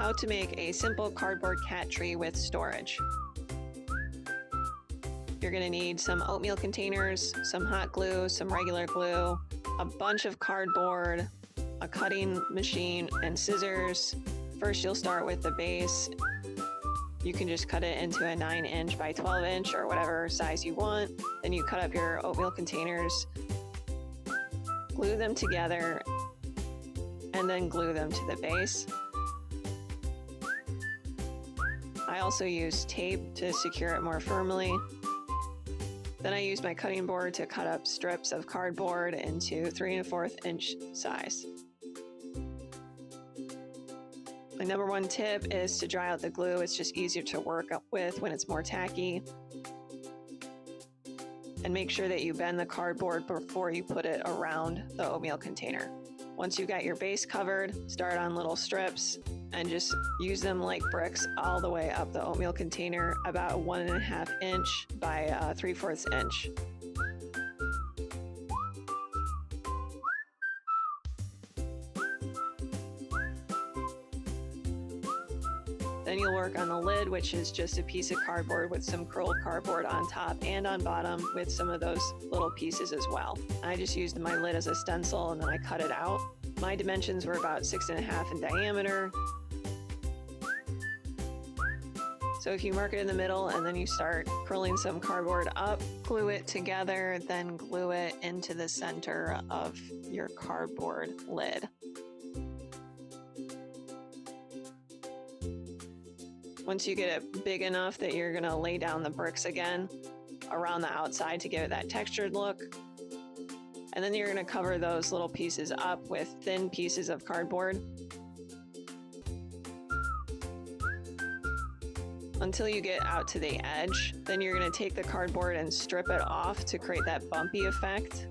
how to make a simple cardboard cat tree with storage. You're going to need some oatmeal containers, some hot glue, some regular glue, a bunch of cardboard, a cutting machine, and scissors. First, you'll start with the base. You can just cut it into a 9-inch by 12-inch or whatever size you want. Then you cut up your oatmeal containers, glue them together, and then glue them to the base. I also use tape to secure it more firmly. Then I use my cutting board to cut up strips of cardboard into 3 1/4 inch size. My number one tip is to dry out the glue. It's just easier to work with when it's more tacky. And make sure that you bend the cardboard before you put it around the oatmeal container. Once you've got your base covered, start on little strips and just use them like bricks all the way up the oatmeal container, about 1 1/2 inch by 3/4 inch. Then you'll work on the lid, which is just a piece of cardboard with some curled cardboard on top and on bottom with some of those little pieces as well. I just used my lid as a stencil and then I cut it out. My dimensions were about 6 1/2 in diameter. So if you mark it in the middle and then you start curling some cardboard up, glue it together, then glue it into the center of your cardboard lid. Once you get it big enough that you're going to lay down the bricks again around the outside to give it that textured look. And then you're going to cover those little pieces up with thin pieces of cardboard until you get out to the edge. Then you're going to take the cardboard and strip it off to create that bumpy effect.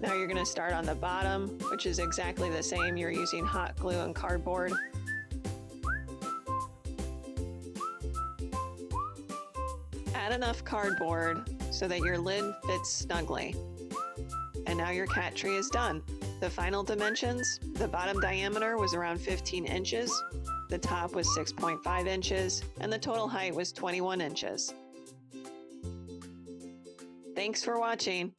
Now you're going to start on the bottom, which is exactly the same. You're using hot glue and cardboard. Add enough cardboard so that your lid fits snugly. And now your cat tree is done. The final dimensions: the bottom diameter was around 15 inches, the top was 6.5 inches, and the total height was 21 inches. Thanks for watching.